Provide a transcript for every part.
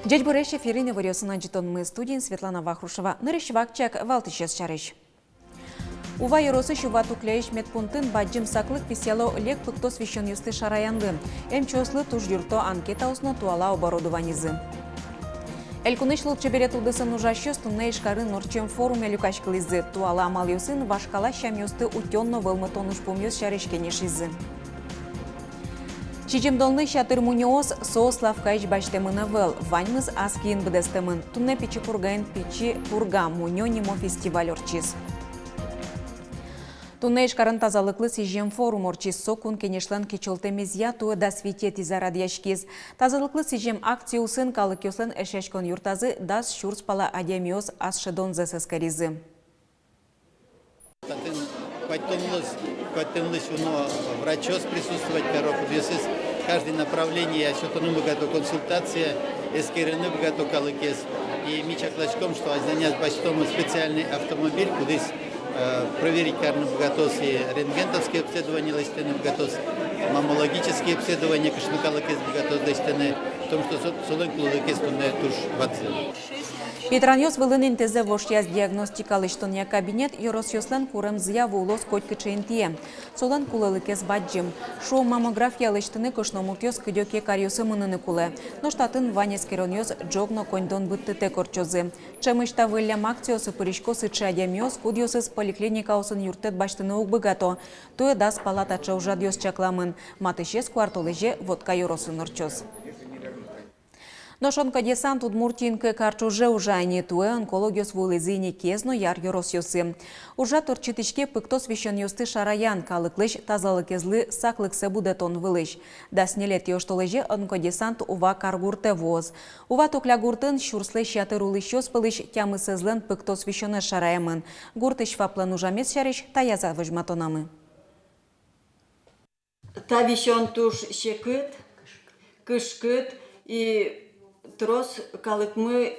Дядь Борещ ефірини варіосина джитон ми студії Світлана Вахрушева. Нерещевакчак Валтичес Чариш. Ува юросы шувату клеиш медпунтын баджим саклык писяло лек пыкто священ юсты шараянлы. Чослы туж юрто анкета усно туала оборудованизы. Элькунышлыл чеберет удысын ужащёс тунне ишкарын норчем форуме люкачкализы. Туала амал юсын вашкала щам юсты утённо вылмытон ушпум юс шарешкенешизы. Чичимдолны шатыр муниоз Сослав Кайч баштемына вел. Ваньмыз аскиин бдестемын. Тунне пичи пургаин пичи пурга мунёнимо фестиваль орчиз. Тунне ишкарын тазалыклы сижем форум орчиз сокун кенешлен кечолтемезия туы да светет изарад яшкиз. Тазалыклы сижем акция усын калык ёслен эшешкон юртазы дас шурс пала адемиоз асшедон зэсэскаризы. Врачос присутствовать коробку. Каждое направление, что-то богато консультация, эскерны богато калыкес. И мича клачком, что занять почтом специальный автомобиль, куда проверить карны богатосы, рентгентовские обследования листены богатос, маммологические обследования, кашнукалыкес богатос листены, в том, что солен клулыкес тунне туш ватзы. Петраньос вылынын тезе вошьяз диагностикалыштония кабинет юросьослен курем зяву улос котька чейнтие. Солен кулылыкес баджим. Шоу маммография лыштыны кошномутьос кыдёке карьосы мыныны куле. Но штатын ванес кероньос джогно коньдон быттыте корчозы. Чемышта выллям акциосы пырышкосы чадямиос кудьосыз поликлиникаосын юртет баштыны угбыгато. Туе дас палата чаужадьос чакламын. Матышес квартолеже водка юросын орчоз. Но шонка десант Удмуртинка карчуже ужайни туе онкологиос вулызыни кезно яр юросьосы. Ужа торчитичке пыкто священ юсты шараян калыклыш тазалыкезлы саклыксе будетон вылыш. Да снелет ёштолеже онкодесант ува каргурте воз. Ува токля гуртын шурслы шатыр улыщос пылыш тямысызлен пыкто священе шараямын. Гуртыш фаплен ужамес шариш таяза выжматонамы. Та вещон туш шекыт, кышкыт и трос калыкмы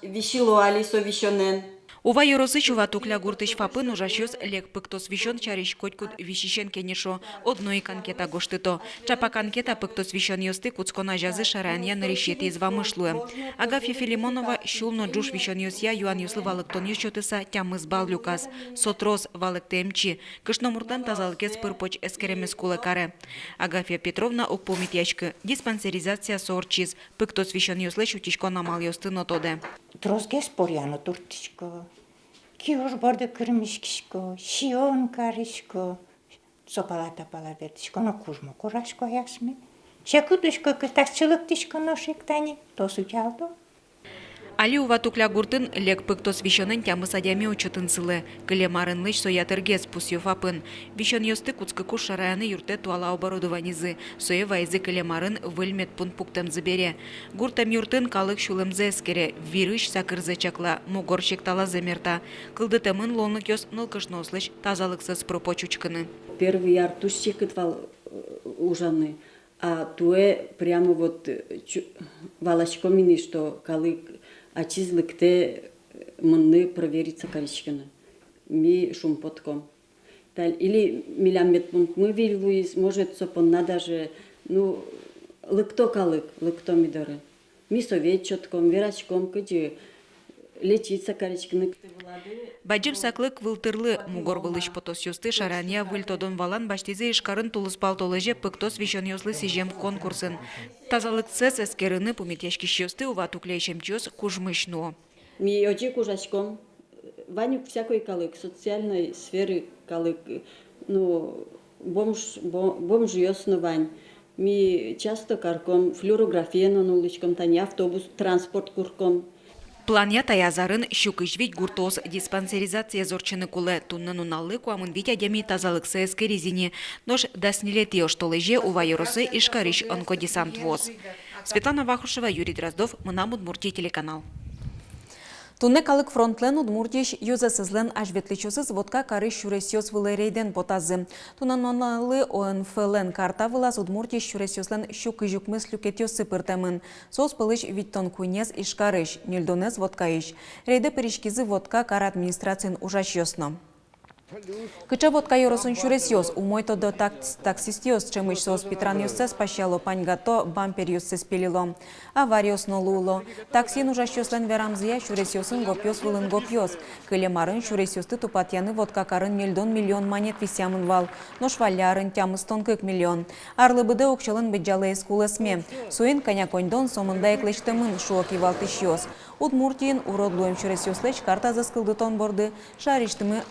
вишилуали совещонен. Ува юросы чува тукля гуртыш фапын ужащёс лек пыкто священ чариш котькут вишишен кенешо одной канкета гоштыто. Чапа канкета пыкто священ ёсты куцкона жазы шаранья нарешет изва мышлуе. Агафья Филимонова шулно джуш вишен ёсья юан юслы валыктон ёсчётыса тямыз бал люкас. Сотрос валыктемчи. Кышномуртан тазалыкес пырпоч эскеремес кулакаре. Агафья Петровна укпомит яшкы. Диспансеризация сорчиз. Пыкто священ ёслы шутичко намал ёсты нотоде. Трозге споряно туртичко. Киуш борды кырмишкишко, шион каришко, сопалата пала вертишко, но кужмо курашко ясми. Чекудышко кытакчылыктишко ношиктани, то сучалдо. Али ува тукля гуртын лек пыкто священен тямыс адями учытын сылы. Кыле марынлыш соятыргез пусё фапын. Вишен ёсты куцкы куш шараяны юрте туала оборудованизы. Сое вайзы кыле марын выльмет пун пуктем забере. Гуртем юртын калык шулымзе эскере. Вирыш сакырзе чакла, мугорщик тала замерта. Кылдытемын лонлык ёс нылкышно ослыш тазалыксыз пропочучкыны. Первый яр туш шекытвал ужаны, а туе прямо вот валачко мини, что калык ачизлыкте мынны провериться количканы. Ми шумпотком. Или милямет пункт мы вильвуис, может сопонна даже, ну, лыкто калык, лыкто мидоры. Ми советчотком, верачком, кыджи лечиться количканы. Баджим саклык вылтырлы мугор вылыш потосёсты шаранья выльтодон валан баштизе ишкарын тулыспал толеже пыкто священ ёслы сижем конкурсын. Тазалык цес эскерыны пумитешки шёсты ува туклейшем чёс кужмышно. Ми очи кужачком, ванюк всякой калык, социальной сферы калык, ну, бомж ёсно вань. Ми часто карком, флюорография на улычком, тани автобус, транспорт курком. Планья таязарын щукыжвить гуртос диспансеризация зорчыны куле туннын уналлы куамын витя деми тазалыксы эскеризине. Нош даснилети оштолеже ува юросы ишкариш онкодесант воз. Светлана Вахрушева, Юрий Дроздов, Мына Удмуртия телеканал. Тунне калык фронтлен Удмуртиш юзасызлен ажветличосыз водка кары шуресёс вылерейден потазы. Тунан оналы ОНФЛен карта вылаз Удмуртиш шуресёслен щукыжукмыс люкетёсы пыртемын. Сос пылыш виттон куйнез ишкарыш, нельдонез водка иш. Рейде перешкизы водка кар администрациян ужаш ёсно. Кычаводка йоросын чуресьёс, умойто до таксистиос чемышсос питраньёссе спащало паньгато бамперьёссе спелило. Авариос нолуло. Таксин ужащёслен верамзия чуресьёсын гопьёс вылын гопьёс. Кылемарын чуресьёсты тупатьяны водкакарын миллион монет висямын вал. Но швалярын тямыстон 40 миллион. Арлыбыды окчылын беджалы эскулесме. Суин коняконьдон сомында эклештемын шуок ивалтышьёс. Удмуртиин уродлуем чуресьёслеч карта заскылдытон борды. Шариштымы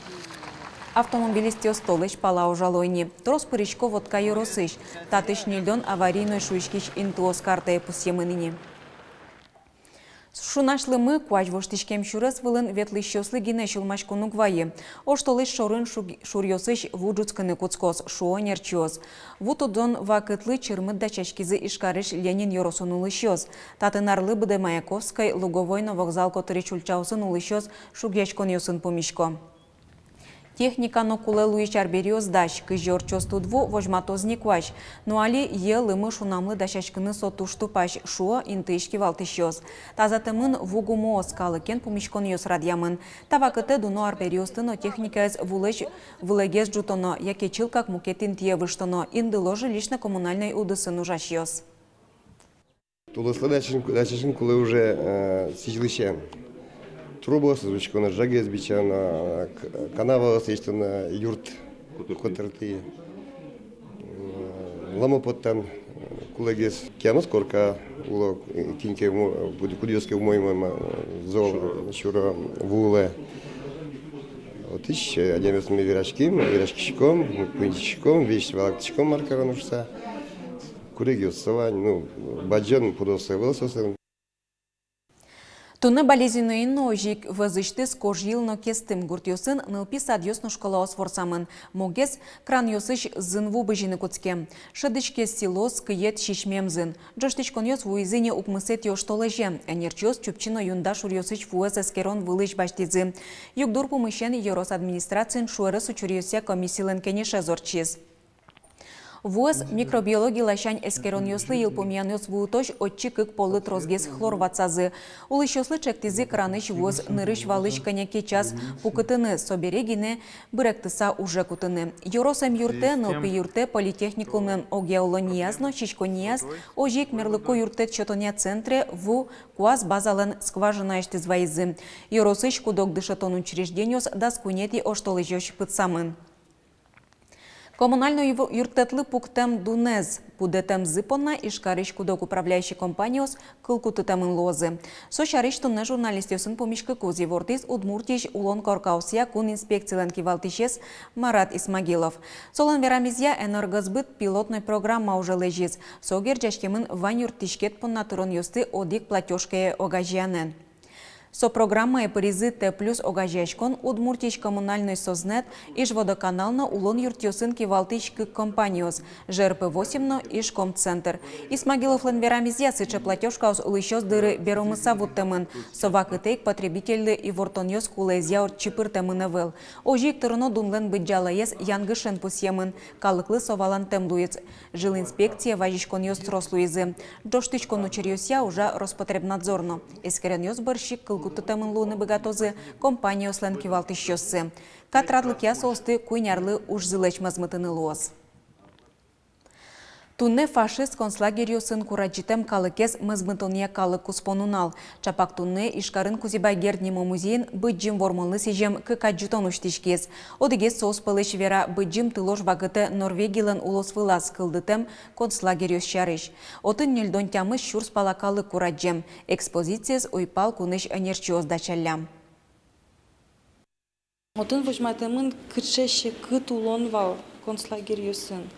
автомобилисти остолыч пала ужалойни. Трос пырычко водка йоросыч. Татыш нильдон аварийной шуйшкич интуос карта пусьемыныни. Шунашлымы куач воштичкем шурес вылын ветлыщослы гине шулмашку нугвайы. Оштолыш шорын шурьосыч вуджуцканы куцкос шуо нерчиоз. Вутудон вакытлы чырмыт да чачкизы ишкарыш Ленин йоросон улыщоз. Татынарлы быде Маяковской луговой на вокзал который чульчаусын улыщоз шугячкон йосын помишко. Техника но кулелуич арбериоз даш, кыжор чостудву вожматозник ваш. Но али лымы шунамлы дашачкыны сотуштупаш, шуо интышки валтышьоз. Тазатымын вугумо скалыкен пумишкон йос радьямын. Тавакыты дуно арбериостыно техниказ вулегез джутоно, яке чилкак мукетин тиевыштоно, индыло жилищно коммунальной удысын ужашьоз. Тулыслы дачашын кулы уже сижилище. Трубы созвучканы, жаги сбичаны, канава сечтаны, юрт котырты, ламопоттан кулегес. Киано скорка уло киньке кудиоске в моем зол чура вуле. Вот еще один с вирашкичком, пунчиком, вещь валактичком маркаранушса. Курегиос савань, баджан подосы вылсосы. Туны болезненный ножик вызышты скожилно кестым гуртьосын нылпи садьосно школа осфорсамын. Могес кран йосыш зынву быжины куцке. Шадычке силос киет шишмемзын. Джоштичкон йос вуизыне укмысет йоштолеже. Энерчиос чупчино юнда шурьосыч вуэс эскерон вылыш баштидзы. Югдур пумышен Ерос администрациян шуэры сучурьося комиссийлен кенеше зорчиз. ВУЭС микробиология лащань эскерон йослы елпомиян йос вуутош отчи кык полы трозгес хлорвацазы. Улыш йослы чектизи краныш ВУЭС нырыш валыш коняке час пукытыны соберегине быректыса уже кутыны. Йоросам юрте, нылпи юрте политехникумын огеолониясно, чичконияс, ожик мерлыко юрте чотоня центре ву куаз базален скважина эштизвайзы. Йоросыш кудок дышатон учреждениос да скунети оштолыжош пытсамын. Коммунальный юртетлы пуктем Дунез, пудетем зипона и шкариш кудок управляющей компаниос кылкутытемын лозы. Сошариш тунне журналистёсын помишкы кузи вортис Удмуртиш улон коркаусия кун инспекциялен кивалтишес Марат Исмагилов. Солон верамизия энергосбыт пилотной программа уже лежит. Согер жашкемын вань юртишкет по натурон юсты одик платежкае огажианен. Со программой призы Т+ огажешкон Удмуртич коммунальный сознет иж водоканално улон юртьосын кивалтич компаниос ЖРП-8 иж комцентр. Исмагилов ленверамизия сыча платежка ус улыщос дыры беромыса вуттемын. Совакытейк потребительды и вортоньос кулезия от чипыртемын эвел. Ожик тұрыно дунлен быджалаес янгышен пусьемын. Калыклы совалан темлуец. Жилинспекция важишкон йос трослуизы. Джоштычкон учерьося уже Роспотребнадзорно. Эскерен йос барщик кылгутытамын луны богатозы компания ослен кивалтышьосы. Катрадлык ясосты куйнярлы уж зылеч мазмытыны луоз. Тунне фашист концлагерьосын кураджитем калыкес мазмытония калык куспонунал. Чапак тунне ишкарын кузибай герднимо музейн быджим вормылны сижем кыкаджутон уштишкес. Одыгес соус пылыш вера быджим тылош вагыты Норвегиялен улос вылаз кылдытем концлагерьос шарыш. Отын нельдон тямыш шурс палакалы кураджем. Экспозициес уйпал куныш энерчиоз дачалям. Отын вожматымын кыршеше кыт улон вал концлагерьосын.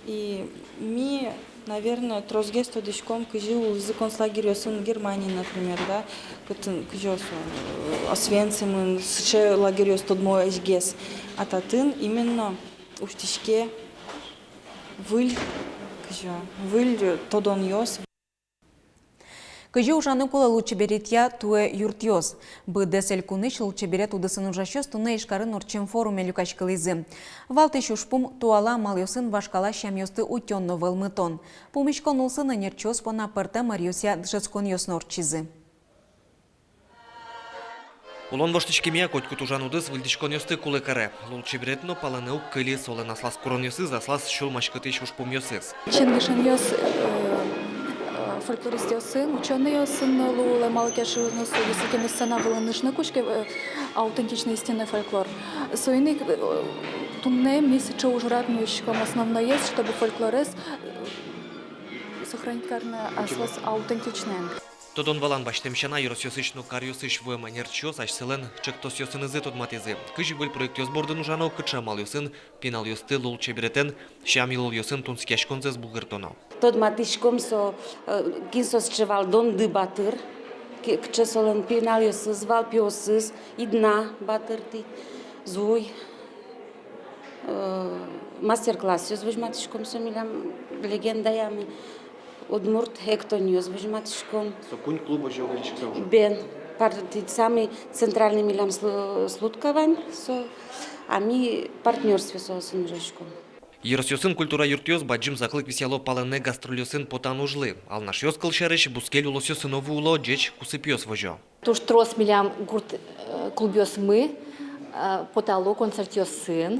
И ми, наверное, трозгес тодышком жил из концлагерьосын в Германии, например, да, кыжос Освенцим, сше лагерьос тодмой эшгес. А татын именно уштишке выль тодон йос. Кыжы ужаны кула лучше беретья туэ юртьёс. Быдесель куныш лучше берет удысын ужащёс туне ишкарын орчем форуме люкачкалызы. Валты шушпум туала малёсын вашкала шамёсты утённо вэлмытон. Пумишкон улсын энерчёс пона пырта марьёся дышецкон ёс норчизы. Улон воштичкемия коть кутужанудыз выльдичкон ёсты кулыкаре. Лулчи бретно паланеук кыли солен аслас курон ёсы, заслас шул машкытыш ушпум ёсыз. Чингишин ёс фольклорист ёсын, ученый ёсын, лулы малкеши носу, если кем сцена была нышны кучки, аутентичный истинный фольклор. Суйный тунне месяча ужратнующим основно есть, чтобы фольклорез сохранить карна аслас аутентичный. Тодон валан баштемшана юросёсычну карьёсыш в манерчёс аш селен чектос ёсынызы тодматизы. Кыжи был проект ёсбордын ужано кычамал ёсын, пенал ёсты лулче бретен, шамил ёсын тунскешконзес булгыртоно. Tot matishkom so kinsos cheval don de bater, que solen penal ёсыз, вал пёсыз, идна батерти, зуй. Мастер-класс ёс матишком со милям легенда ями. Удмурт Хектониус, вижматишком. Сокунь клуба жёгаличка уже. Бен, парти самый центральный милям слуткавань, а ми партнерстве со сынжешком. Юросёсын культура юртёс баджим заклык висяло палене гастролёсын потан ужлы. Ал наш ёс кылшарыш бускель улосёсынову уло джеч кусыпёс вожо. Туш трос милям гурт клубёс мы, потало концертёс сын.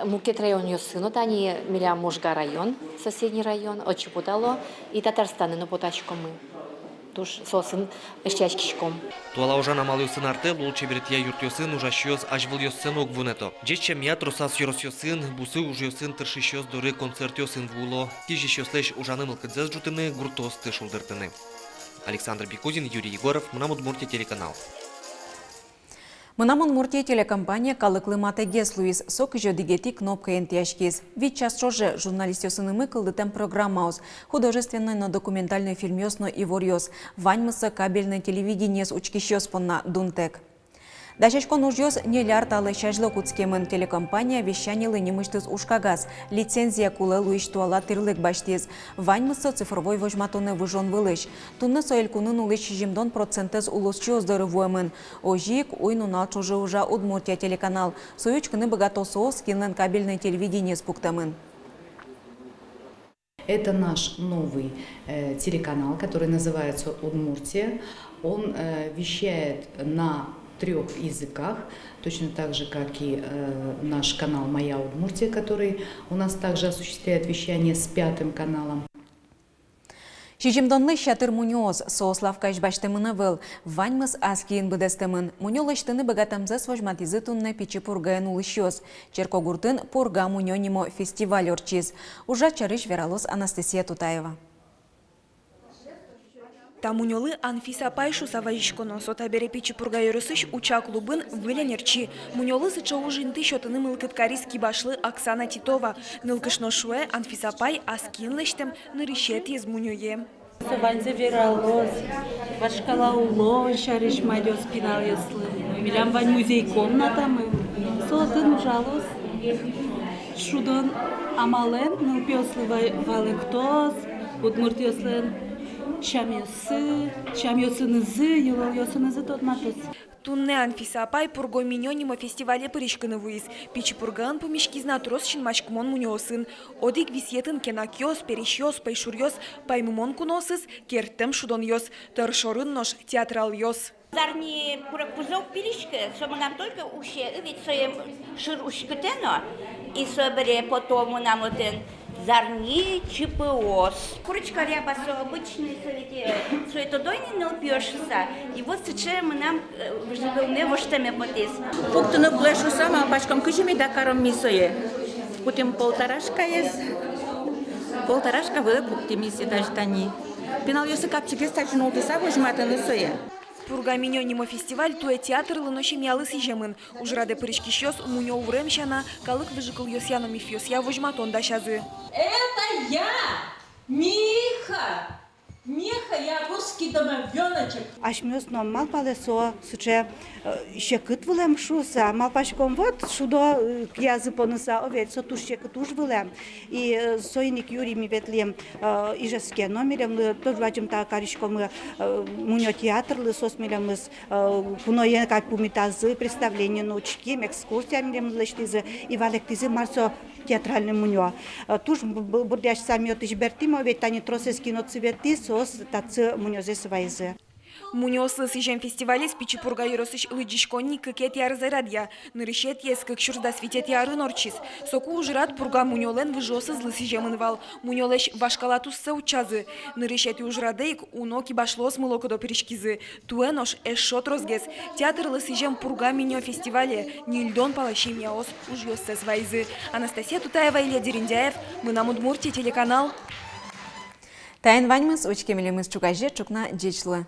Мукет район ёсыно, тани милям Можга район, соседний район, Очепутало и Татарстаны, но потачко мы. Туш сосын эштячкишком. Туала ужана мал ёсын арте лулче бретья юртёсын ужашёс ажвыл ёсын огвунето. Джече мия тросас юросёсын, бусы уж ёсын тыршишёс доры концерт ёсын вуло. Тижи ёслеш ужаны мылкыдзез жутыны гуртосты шулдыртыны. Александр Бекузин, Юрий Егоров, Мунамудмуртия телеканал. Мынамон Муртия телекомпания калыклы матегес Луис сок жодигети кнопка энтяшкиз. Ведь час чоже журналист ёсынымы кылдытем программаус. Художественный, но документальный фильм ёсно и ворьёс. Ваньмыса кабельное телевидение с учкищёс понна Дунтек. Дашешкон ужьёс нелярд алы шажлок уцкемын телекомпания вещанилы немыштыз ушкагаз. Лицензия кулы луиштуала тырлык баштиз. Ваньмыса цифровой вожматоны выжон вылыш. Тунны соэлькунын улыш жимдон процентез улусчу здоровуемын. Ожик уйнунал чужы уже Удмуртия телеканал. Соючканы богатосо скинлен кабельное телевидение спуктамын. Это наш новый телеканал, который называется Удмуртия. Он вещает на 3 языках, точно так же, как и наш канал «Моя Удмуртия», который у нас также осуществляет вещание с 5-м каналом. Шижимдонлы шатыр муньоз сославка ишбаштымына выл. Ваньмыз аскиин быдестымын. Муньолыштыны богатамза свожматизы тунна пичи пургаен улышёс. Черкогуртын пурга муньонимо фестиваль орчиз. Ужа чарыш вералос Анастасия Тутаева. Тамуньолы Анфиса Пайшу саважишконо сота берепичи пурга йорысыш уча клубын выленерчи. Муньолы сыча ужинты счетаны мылкыткариски башлы Оксана Титова. Нылкышно шуэ Анфиса Пай аскинлыштем нырышет из муньое. Саванзе вералоз, вашкала уло, шариш майдёс пинал яслы. Милям вань музей комнатамы. Сотын ужалоз. Шудон амален, нылпёслы валектоз, удмуртёслен. Чамёсынызы, юлалёсынызы тодматыз. Тунне Анфиса Апай пурго миньонимо фестивале пырышканы вуиз. Пичи пурган помешкизна трос шинмашкмон муньосын. Одик висетын кенакёс, перещёс, пайшурьёс, паймумон куносыз, кертем шудон ёс, торшорын нож театрал ёс. Зарни пуракузок пиришка, сомагам только уще, ведь соем шир ушкатено, и собере потом нам один зарни ЧПОС. Курочка рябасо обычный совете, что это дойни не упьешься, и вот сейчас мы нам не воштаме потис. Пуктуну плешу сама башком кучами дакаром мисое. Путем полторашка есть, полторашка вы пуктимиси даже тани. Пинал ёсы капчики стачнул ты сам возьмата носое. Пурга миньонимо фестиваль туе театр лыноши мялы сижемын. Ужраде пырышки щёс муньо уремщана, калык выжикал ёсяно мифьёс, я возьматон дашазы. Это я! Миха! Миха, я русский домовеночек. Ашмёс но мал палесо, суче щекыт вылем шуса, мал пашком вот шудо язы понуса, овет со туш щекыт уж вылем. И сойник Юрий ми ветлем и жаске номерем, тот вачем та каришком муньо театр, лысос милем с куноен как пумитазы, представление ночки, экскурсия милем лыштизы и валектизы марсо театральный муньо. Туж бурдяш сами отыш бертимо, ведь тани тросески ноцвети сос тацы муньозе свайзы. Муниосы сижем фестивале с Пичипурга юросыш лыджишконни кыкет ярзарадья. Нырышет ес кык шурда светет яры норчис. Соку ужират пурга муньолен выжосы злы сижем инвал. Муньолеш вашкалатусса учазы. Нырышет ужирадейк уноки башлос мылокодо перешкизы. Туэнош эшот розгез. Театр лысижем пурга миньо фестивале. Нильдон палащим яос ужьоссе свайзы. Анастасия Тутаева, Илья Дериндяев. Мы на Удмуртии, телеканал. Тайын ваньмыз, очкемелеміз чугайже чукна джечлы.